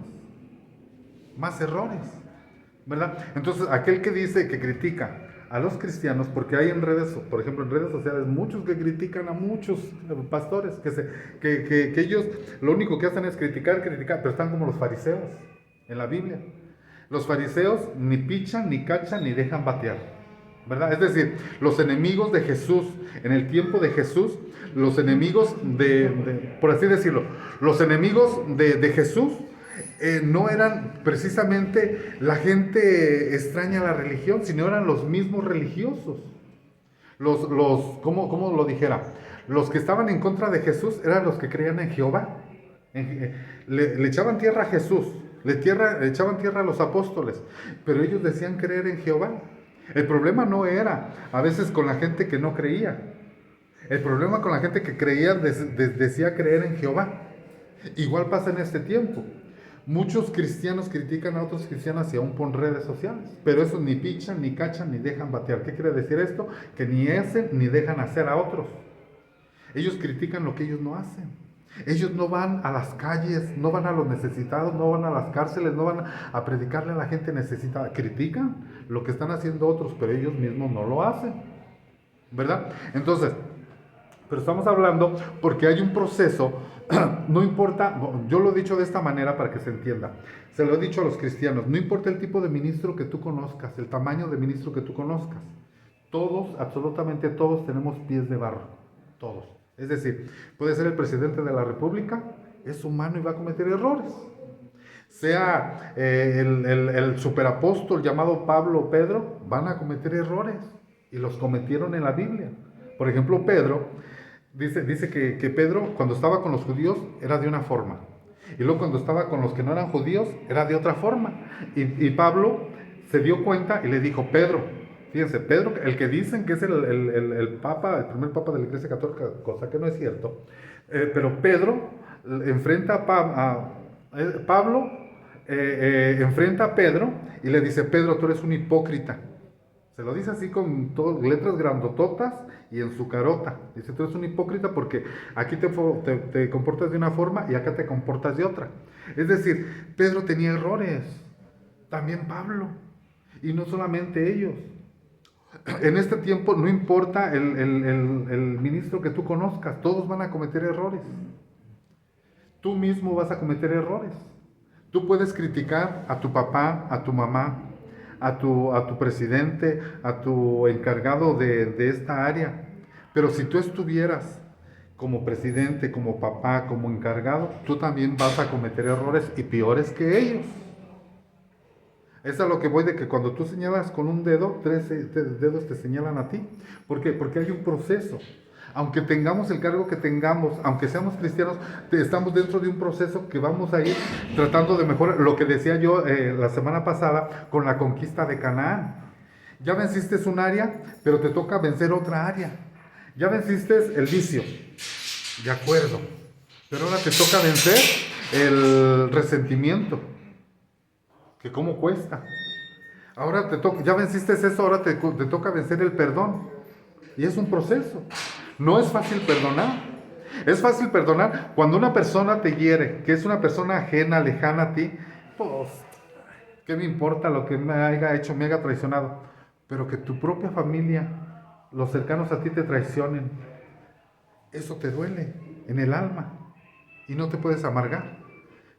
S1: Más errores. ¿Verdad? Entonces, aquel que dice, que critica a los cristianos, porque hay en redes, por ejemplo, en redes sociales, muchos que critican a muchos pastores, que ellos lo único que hacen es criticar, pero están como los fariseos en la Biblia. Los fariseos ni pichan, ni cachan, ni dejan batear. ¿Verdad? Es decir, los enemigos de Jesús, en el tiempo de Jesús, los enemigos por así decirlo, los enemigos de Jesús no eran precisamente la gente extraña a la religión, sino eran los mismos religiosos. ¿Cómo lo dijera? Los que estaban en contra de Jesús eran los que creían en Jehová. Le echaban tierra a Jesús, le echaban tierra a los apóstoles, pero ellos decían creer en Jehová. El problema no era a veces con la gente que no creía. El problema con la gente que creía decía creer en Jehová. Igual pasa en este tiempo. Muchos cristianos critican a otros cristianos y aún por redes sociales, pero esos ni pichan, ni cachan, ni dejan batear. ¿Qué quiere decir esto? Que ni hacen ni dejan hacer a otros. Ellos critican lo que ellos no hacen. Ellos no van a las calles, no van a los necesitados, no van a las cárceles, no van a predicarle a la gente necesitada. Critican lo que están haciendo otros, pero ellos mismos no lo hacen. ¿Verdad? Entonces, pero estamos hablando porque hay un proceso, no importa, yo lo he dicho de esta manera para que se entienda, se lo he dicho a los cristianos, no importa el tipo de ministro que tú conozcas, el tamaño de ministro que tú conozcas, todos, absolutamente todos tenemos pies de barro, todos. Es decir, puede ser el presidente de la República, es humano y va a cometer errores. Sea el superapóstol llamado Pablo o Pedro, van a cometer errores y los cometieron en la Biblia. Por ejemplo, Pedro, dice que Pedro cuando estaba con los judíos era de una forma, y luego cuando estaba con los que no eran judíos era de otra forma. Y Pablo se dio cuenta y le dijo, Pedro, fíjense, Pedro, el que dicen que es el papa, el primer papa de la Iglesia Católica, cosa que no es cierto, pero Pedro enfrenta Pablo enfrenta a Pedro y le dice, Pedro, tú eres un hipócrita. Se lo dice así con letras grandototas y en su carota. Dice, tú eres un hipócrita porque aquí te comportas de una forma y acá te comportas de otra. Es decir, Pedro tenía errores, también Pablo, y no solamente ellos. En este tiempo no importa el ministro que tú conozcas, todos van a cometer errores. Tú mismo vas a cometer errores. Tú puedes criticar a tu papá, a tu mamá, a tu presidente, a tu encargado de esta área. Pero si tú estuvieras como presidente, como papá, como encargado, tú también vas a cometer errores y peores que ellos. Es a lo que voy, de que cuando tú señalas con un dedo, 3 dedos te señalan a ti. ¿Por qué? Porque hay un proceso. Aunque tengamos el cargo que tengamos, aunque seamos cristianos, estamos dentro de un proceso que vamos a ir tratando de mejorar. Lo que decía yo la semana pasada con la conquista de Canaán. Ya venciste un área, pero te toca vencer otra área. Ya venciste el vicio, de acuerdo, pero ahora te toca vencer el resentimiento, que cómo cuesta. Ahora ya venciste eso, ahora te toca vencer el perdón. Y es un proceso. No es fácil perdonar. Es fácil perdonar cuando una persona te hiere, que es una persona ajena, lejana a ti. Pues, ¿qué me importa lo que me haya hecho, me haya traicionado? Pero que tu propia familia, los cercanos a ti te traicionen, eso te duele en el alma y no te puedes amargar.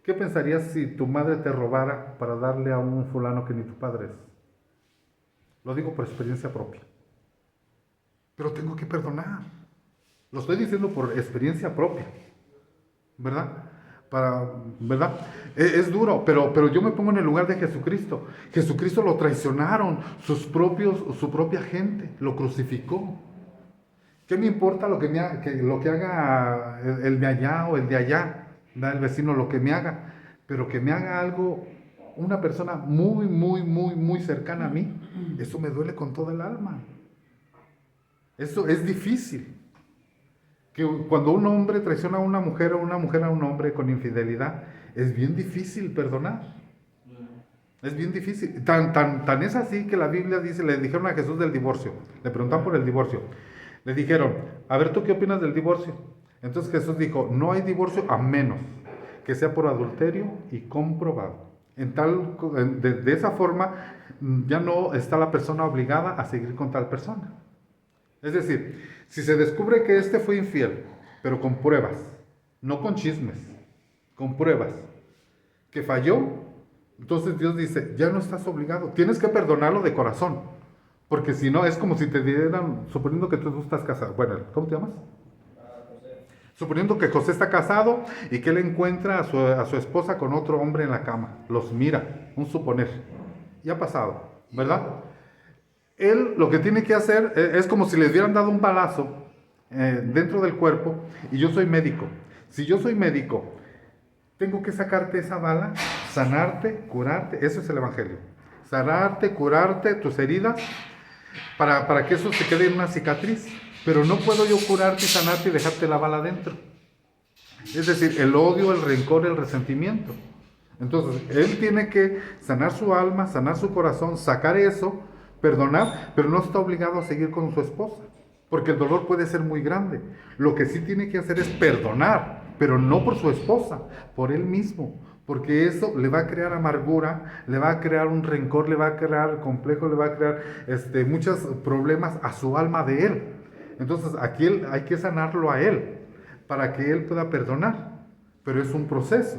S1: ¿Qué pensarías si tu madre te robara para darle a un fulano que ni tu padre es? Lo digo por experiencia propia. Pero tengo que perdonar. Lo estoy diciendo por experiencia propia, ¿verdad? ¿Verdad? Es duro, pero yo me pongo en el lugar de Jesucristo. Jesucristo lo traicionaron, su propia gente, lo crucificó. ¿Qué me importa lo que haga el de allá o el de allá? ¿Verdad? El vecino, lo que me haga, pero que me haga algo una persona muy, muy, muy, muy cercana a mí, eso me duele con toda el alma. Eso es difícil. Que cuando un hombre traiciona a una mujer o una mujer a un hombre con infidelidad, es bien difícil perdonar. Es bien difícil. Tan es así que la Biblia dice, le dijeron a Jesús del divorcio, le preguntaron por el divorcio. Le dijeron, a ver, ¿tú qué opinas del divorcio? Entonces Jesús dijo, no hay divorcio a menos que sea por adulterio y comprobado. De esa forma, ya no está la persona obligada a seguir con tal persona. Es decir, si se descubre que este fue infiel, pero con pruebas, no con chismes, con pruebas, que falló, entonces Dios dice, ya no estás obligado, tienes que perdonarlo de corazón, porque si no es como si te dieran, suponiendo que tú estás casado, bueno, ¿cómo te llamas? Suponiendo que José está casado y que él encuentra a su esposa con otro hombre en la cama, los mira, un suponer, y ha pasado, ¿verdad? Él lo que tiene que hacer es como si le hubieran dado un balazo dentro del cuerpo y yo soy médico. Si yo soy médico, tengo que sacarte esa bala, sanarte, curarte, eso es el evangelio. Sanarte, curarte tus heridas para que eso se quede en una cicatriz. Pero no puedo yo curarte y sanarte y dejarte la bala dentro. Es decir, el odio, el rencor, el resentimiento. Entonces, él tiene que sanar su alma, sanar su corazón, sacar eso, perdonar, pero no está obligado a seguir con su esposa, porque el dolor puede ser muy grande. Lo que sí tiene que hacer es perdonar, pero no por su esposa, por él mismo, porque eso le va a crear amargura, le va a crear un rencor, le va a crear complejo, le va a crear muchos problemas a su alma de él. Entonces, aquí hay que sanarlo a él, para que él pueda perdonar, pero es un proceso.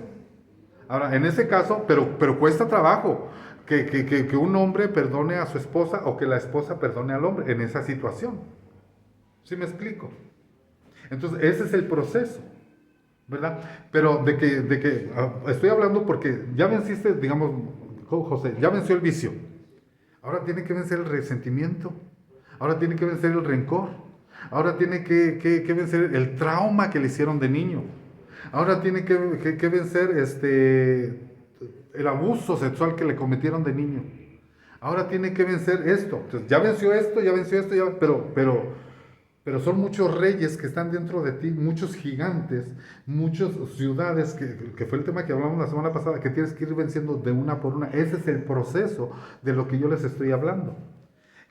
S1: Ahora, en ese caso, pero cuesta trabajo que un hombre perdone a su esposa o que la esposa perdone al hombre en esa situación. ¿Sí me explico? Entonces, ese es el proceso, ¿verdad? Pero estoy hablando porque ya venciste, digamos, José, ya venció el vicio. Ahora tiene que vencer el resentimiento. Ahora tiene que vencer el rencor. Ahora tiene que vencer el trauma que le hicieron de niño. Ahora tiene que vencer el abuso sexual que le cometieron de niño. Ahora tiene que vencer esto. Entonces, ya venció esto, pero son muchos reyes que están dentro de ti, muchos gigantes, muchas ciudades, que fue el tema que hablamos la semana pasada, que tienes que ir venciendo de una por una. Ese es el proceso de lo que yo les estoy hablando.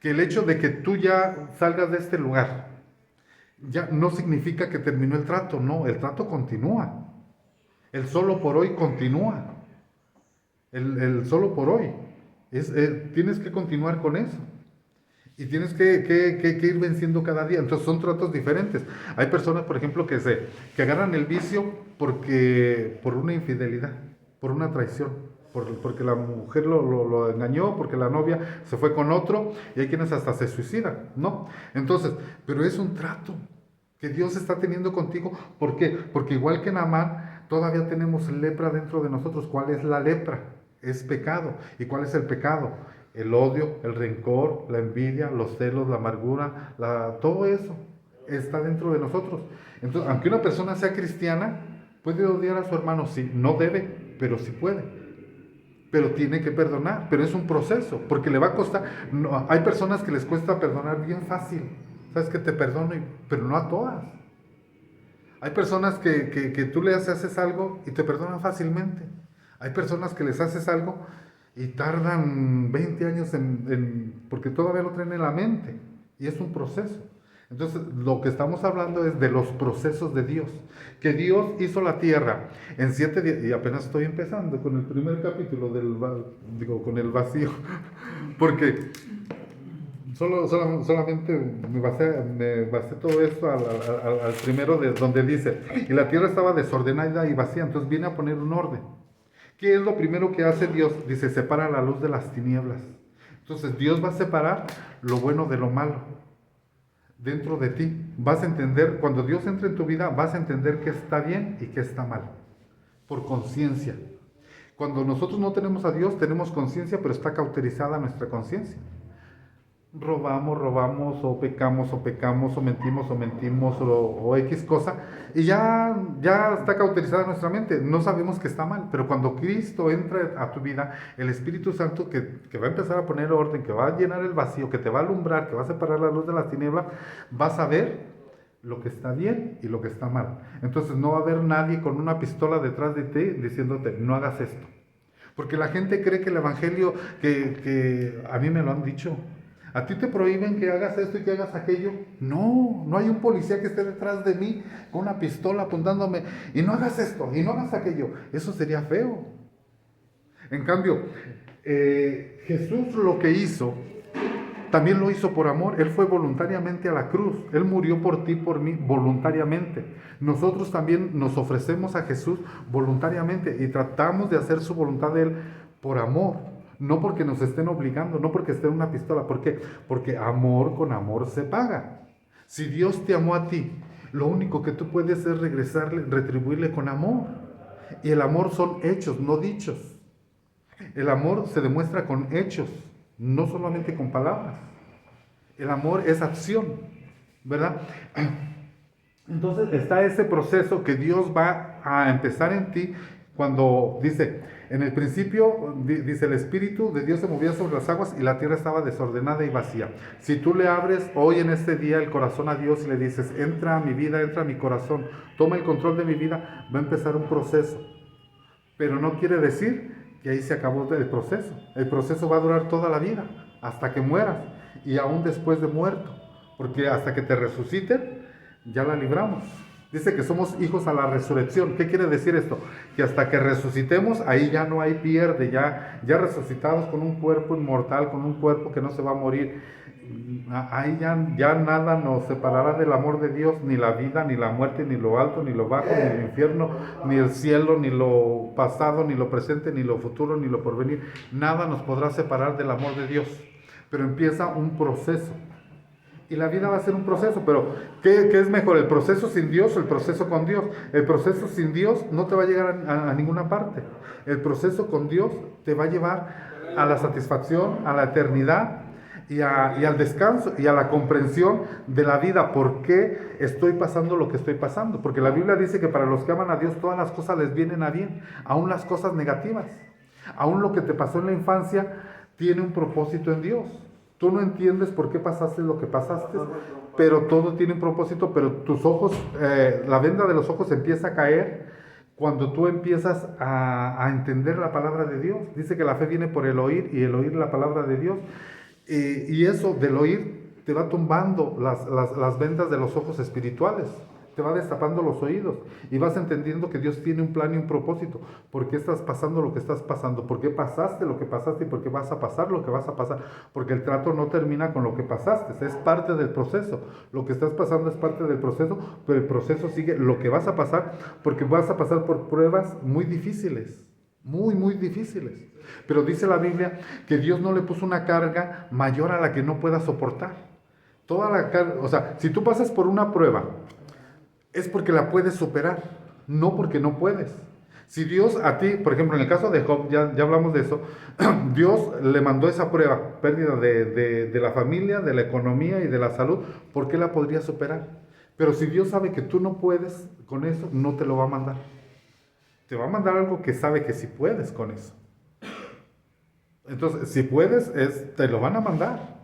S1: Que el hecho de que tú ya salgas de este lugar, ya no significa que terminó el trato, no, el trato continúa. El solo por hoy continúa. El solo por hoy. Tienes que continuar con eso. Y tienes que ir venciendo cada día. Entonces son tratos diferentes. Hay personas, por ejemplo, que agarran el vicio por una infidelidad, por una traición. Porque la mujer lo engañó, porque la novia se fue con otro, y hay quienes hasta se suicidan, ¿no? Entonces, pero es un trato que Dios está teniendo contigo. ¿Por qué? Porque igual que Naamán, todavía tenemos lepra dentro de nosotros. ¿Cuál es la lepra? Es pecado. ¿Y cuál es el pecado? El odio, el rencor, la envidia, los celos, la amargura, todo eso está dentro de nosotros. Entonces, aunque una persona sea cristiana, puede odiar a su hermano, sí, no debe, pero sí puede. Pero tiene que perdonar, pero es un proceso, porque le va a costar. No, hay personas que les cuesta perdonar bien fácil. Sabes que te perdono, pero no a todas. Hay personas que tú les haces algo y te perdonan fácilmente. Hay personas que les haces algo y tardan 20 años porque todavía lo traen en la mente. Y es un proceso. Entonces, lo que estamos hablando es de los procesos de Dios. Que Dios hizo la tierra en 7 días. Y apenas estoy empezando con el primer capítulo con el vacío. Porque solamente me basé todo esto al primero, de donde dice, y la tierra estaba desordenada y vacía. Entonces viene a poner un orden. ¿Qué es lo primero que hace Dios? Dice, separa la luz de las tinieblas. Entonces Dios va a separar lo bueno de lo malo dentro de ti. Vas a entender, cuando Dios entre en tu vida, vas a entender qué está bien y qué está mal, por conciencia. Cuando nosotros no tenemos a Dios, tenemos conciencia, pero está cauterizada nuestra conciencia. robamos o pecamos o mentimos o X cosa y ya está cauterizada nuestra mente, no sabemos que está mal, pero cuando Cristo entra a tu vida, el Espíritu Santo que va a empezar a poner orden, que va a llenar el vacío, que te va a alumbrar, que va a separar la luz de las tinieblas, vas a ver lo que está bien y lo que está mal. Entonces no va a haber nadie con una pistola detrás de ti diciéndote no hagas esto, porque la gente cree que el Evangelio, que a mí me lo han dicho, a ti te prohíben que hagas esto y que hagas aquello. No, no hay un policía que esté detrás de mí con una pistola apuntándome y no hagas esto y no hagas aquello. Eso sería feo. En cambio, Jesús lo que hizo, también lo hizo por amor. Él fue voluntariamente a la cruz. Él murió por ti, por mí, voluntariamente. Nosotros también nos ofrecemos a Jesús voluntariamente y tratamos de hacer su voluntad de Él por amor. No porque nos estén obligando, no porque esté en una pistola. ¿Por qué? Porque amor con amor se paga. Si Dios te amó a ti, lo único que tú puedes es regresarle, retribuirle con amor. Y el amor son hechos, no dichos. El amor se demuestra con hechos, no solamente con palabras. El amor es acción, ¿verdad? Entonces está ese proceso que Dios va a empezar en ti cuando dice, en el principio, dice, el Espíritu de Dios se movía sobre las aguas y la tierra estaba desordenada y vacía. Si tú le abres hoy en este día el corazón a Dios y le dices, entra a mi vida, entra a mi corazón, toma el control de mi vida, va a empezar un proceso. Pero no quiere decir que ahí se acabó el proceso. El proceso va a durar toda la vida, hasta que mueras y aún después de muerto, porque hasta que te resuciten, ya la libramos. Dice que somos hijos a la resurrección. ¿Qué quiere decir esto? Que hasta que resucitemos, ahí ya no hay pierde, ya resucitados con un cuerpo inmortal, con un cuerpo que no se va a morir. Ahí ya nada nos separará del amor de Dios, ni la vida, ni la muerte, ni lo alto, ni lo bajo, ni el infierno, ni el cielo, ni lo pasado, ni lo presente, ni lo futuro, ni lo porvenir. Nada nos podrá separar del amor de Dios. Pero empieza un proceso. Y la vida va a ser un proceso, pero ¿qué es mejor? ¿El proceso sin Dios o el proceso con Dios? El proceso sin Dios no te va a llegar a ninguna parte. El proceso con Dios te va a llevar a la satisfacción, a la eternidad y al descanso y a la comprensión de la vida. ¿Por qué estoy pasando lo que estoy pasando? Porque la Biblia dice que para los que aman a Dios todas las cosas les vienen a bien, aún las cosas negativas. Aún lo que te pasó en la infancia tiene un propósito en Dios. Tú no entiendes por qué pasaste lo que pasaste, pero todo tiene un propósito, pero tus ojos, la venda de los ojos empieza a caer cuando tú empiezas a entender la palabra de Dios. Dice que la fe viene por el oír y el oír la palabra de Dios. Y eso del oír te va tumbando las vendas de los ojos espirituales. Te va destapando los oídos y vas entendiendo que Dios tiene un plan y un propósito. ¿Por qué estás pasando lo que estás pasando? ¿Por qué pasaste lo que pasaste y por qué vas a pasar lo que vas a pasar? Porque el trato no termina con lo que pasaste, es parte del proceso. Lo que estás pasando es parte del proceso, pero el proceso sigue lo que vas a pasar, porque vas a pasar por pruebas muy difíciles, muy difíciles. Pero dice la Biblia que Dios no le puso una carga mayor a la que no pueda soportar. Toda la carga, o sea, si tú pasas por una prueba, es porque la puedes superar, no porque no puedes. Si Dios a ti, por ejemplo, en el caso de Job, ya hablamos de eso, Dios le mandó esa prueba, pérdida de la familia, de la economía y de la salud, ¿por qué la podría superar? Pero si Dios sabe que tú no puedes con eso, no te lo va a mandar. Te va a mandar algo que sabe que sí puedes con eso. Entonces, si puedes, te lo van a mandar.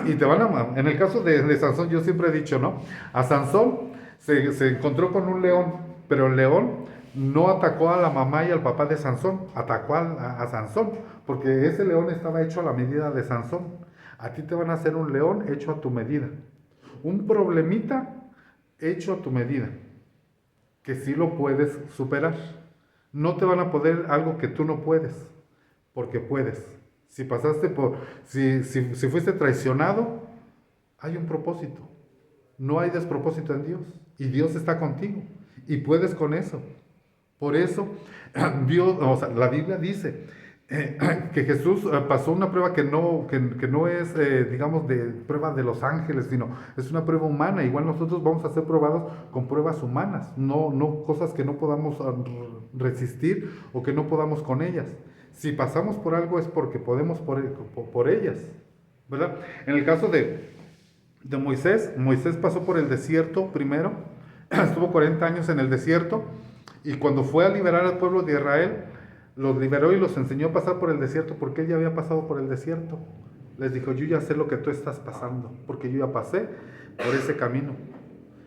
S1: Y te van a... En el caso de Sansón, yo siempre he dicho, ¿no? A Sansón se encontró con un león, pero el león no atacó a la mamá y al papá de Sansón, atacó a Sansón, porque ese león estaba hecho a la medida de Sansón. A ti te van a hacer un león hecho a tu medida, un problemita hecho a tu medida, que sí lo puedes superar. No te van a poder algo que tú no puedes, porque puedes. Si pasaste si fuiste traicionado, hay un propósito. No hay despropósito en Dios. Y Dios está contigo. Y puedes con eso. Por eso, Dios, o sea, la Biblia dice que Jesús pasó una prueba que no es, digamos, de prueba de los ángeles, sino es una prueba humana. Igual nosotros vamos a ser probados con pruebas humanas, no cosas que no podamos resistir o que no podamos con ellas. Si pasamos por algo es porque podemos por ellas, ¿verdad? En el caso de Moisés, Moisés pasó por el desierto primero, estuvo 40 años en el desierto, y cuando fue a liberar al pueblo de Israel, los liberó y los enseñó a pasar por el desierto, porque él ya había pasado por el desierto. Les dijo, yo ya sé lo que tú estás pasando, porque yo ya pasé por ese camino.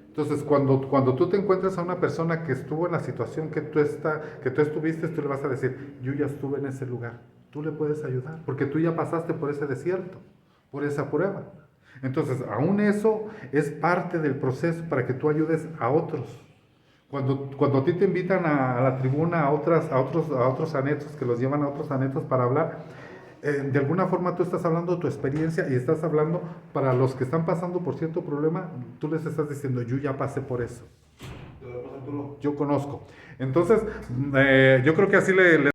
S1: Entonces, cuando tú te encuentras a una persona que estuvo en la situación que tú estuviste, tú le vas a decir, yo ya estuve en ese lugar, tú le puedes ayudar, porque tú ya pasaste por ese desierto, por esa prueba. Entonces, aún eso es parte del proceso para que tú ayudes a otros. Cuando a ti te invitan a la tribuna a otros anetos, que los llevan a otros anetos para hablar, de alguna forma tú estás hablando de tu experiencia y estás hablando para los que están pasando por cierto problema, tú les estás diciendo, yo ya pasé por eso. Yo conozco. Entonces, yo creo que así le